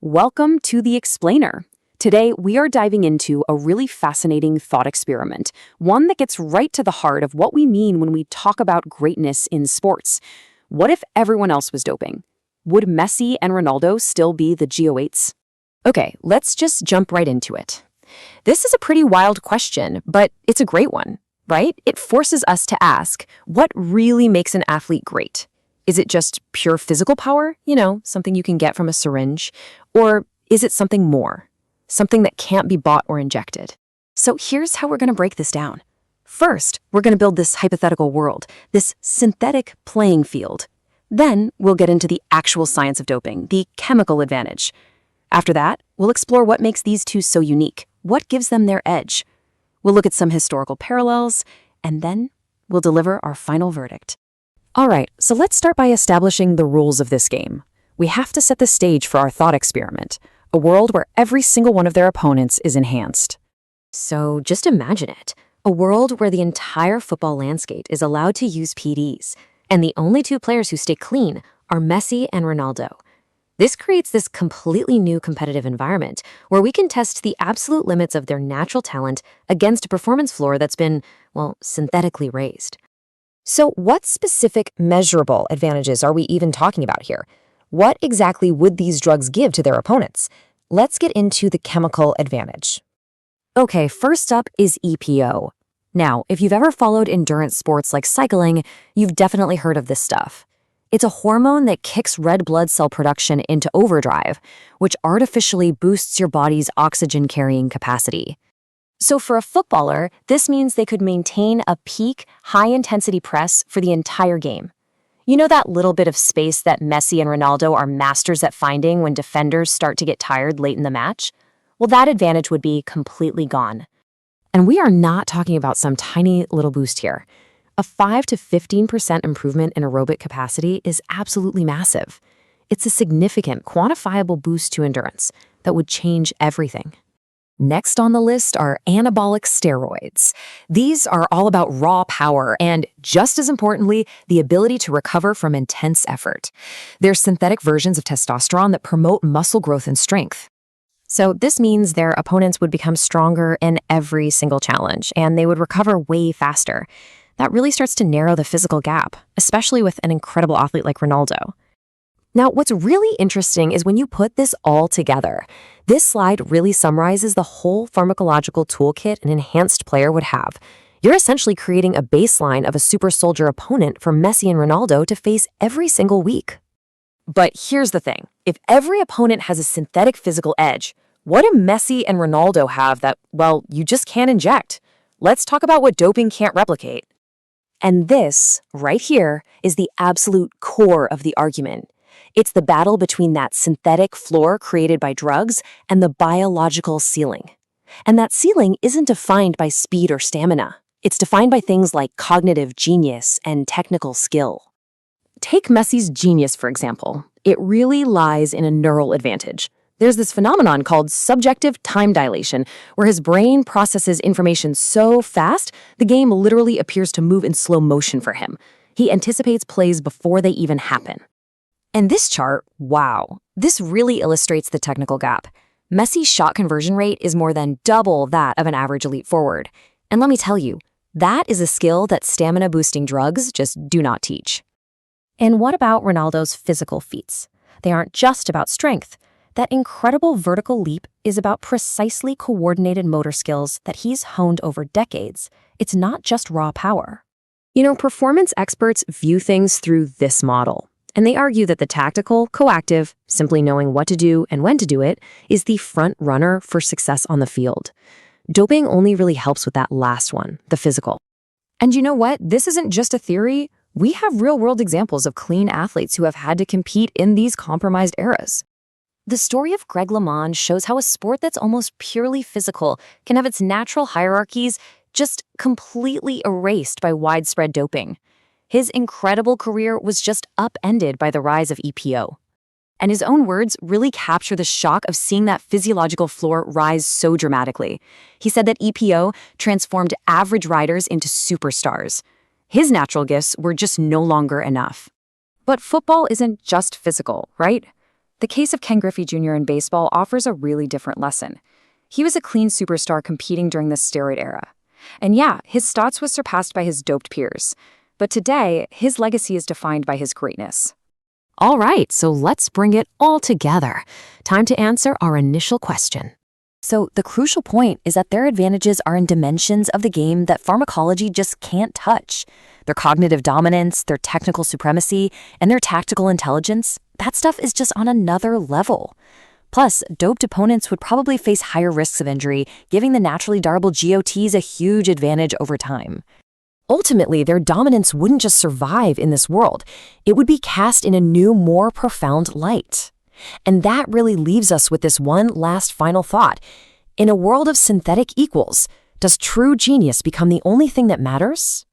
Welcome to The Explainer. Today, we are diving into a really fascinating thought experiment, one that gets right to the heart of what we mean when we talk about greatness in sports. What if everyone else was doping? Would Messi and Ronaldo still be the GOATs? Okay, let's just jump right into it. This is a pretty wild question, but it's a great one, right? It forces us to ask, what really makes an athlete great? Is it just pure physical power, something you can get from a syringe? Or is it something more, something that can't be bought or injected? So here's how we're going to break this down. First, we're going to build this hypothetical world, this synthetic playing field. Then we'll get into the actual science of doping, the chemical advantage. After that, we'll explore what makes these two so unique, what gives them their edge. We'll look at some historical parallels, and then we'll deliver our final verdict. All right, so let's start by establishing the rules of this game. We have to set the stage for our thought experiment, a world where every single one of their opponents is enhanced. So just imagine it, a world where the entire football landscape is allowed to use PEDs, and the only two players who stay clean are Messi and Ronaldo. This creates this completely new competitive environment where we can test the absolute limits of their natural talent against a performance floor that's been, synthetically raised. So what specific measurable advantages are we even talking about here? What exactly would these drugs give to their opponents? Let's get into the chemical advantage. Okay, first up is EPO. Now, if you've ever followed endurance sports like cycling, you've definitely heard of this stuff. It's a hormone that kicks red blood cell production into overdrive, which artificially boosts your body's oxygen-carrying capacity. So for a footballer, this means they could maintain a peak, high-intensity press for the entire game. You know that little bit of space that Messi and Ronaldo are masters at finding when defenders start to get tired late in the match? Well, that advantage would be completely gone. And we are not talking about some tiny little boost here. A 5 to 15% improvement in aerobic capacity is absolutely massive. It's a significant, quantifiable boost to endurance that would change everything. Next on the list are anabolic steroids. These are all about raw power and, just as importantly, the ability to recover from intense effort. They're synthetic versions of testosterone that promote muscle growth and strength. So this means their opponents would become stronger in every single challenge, and they would recover way faster. That really starts to narrow the physical gap, especially with an incredible athlete like Ronaldo. Now, what's really interesting is when you put this all together, this slide really summarizes the whole pharmacological toolkit an enhanced player would have. You're essentially creating a baseline of a super soldier opponent for Messi and Ronaldo to face every single week. But here's the thing. If every opponent has a synthetic physical edge, what do Messi and Ronaldo have that, you just can't inject? Let's talk about what doping can't replicate. And this, right here, is the absolute core of the argument. It's the battle between that synthetic floor created by drugs and the biological ceiling. And that ceiling isn't defined by speed or stamina. It's defined by things like cognitive genius and technical skill. Take Messi's genius, for example. It really lies in a neural advantage. There's this phenomenon called subjective time dilation, where his brain processes information so fast, the game literally appears to move in slow motion for him. He anticipates plays before they even happen. And this chart, this really illustrates the technical gap. Messi's shot conversion rate is more than double that of an average elite forward. And let me tell you, that is a skill that stamina-boosting drugs just do not teach. And what about Ronaldo's physical feats? They aren't just about strength. That incredible vertical leap is about precisely coordinated motor skills that he's honed over decades. It's not just raw power. Performance experts view things through this model. And they argue that the tactical, coactive, simply knowing what to do and when to do it, is the front runner for success on the field. Doping only really helps with that last one, the physical. And you know what? This isn't just a theory. We have real-world examples of clean athletes who have had to compete in these compromised eras. The story of Greg LeMond shows how a sport that's almost purely physical can have its natural hierarchies just completely erased by widespread doping. His incredible career was just upended by the rise of EPO. And his own words really capture the shock of seeing that physiological floor rise so dramatically. He said that EPO transformed average riders into superstars. His natural gifts were just no longer enough. But football isn't just physical, right? The case of Ken Griffey Jr. in baseball offers a really different lesson. He was a clean superstar competing during the steroid era. And yeah, his stats was surpassed by his doped peers. But today, his legacy is defined by his greatness. All right, so let's bring it all together. Time to answer our initial question. So the crucial point is that their advantages are in dimensions of the game that pharmacology just can't touch. Their cognitive dominance, their technical supremacy, and their tactical intelligence, that stuff is just on another level. Plus, doped opponents would probably face higher risks of injury, giving the naturally durable GOTs a huge advantage over time. Ultimately, their dominance wouldn't just survive in this world. It would be cast in a new, more profound light. And that really leaves us with this one last final thought. In a world of synthetic equals, does true genius become the only thing that matters?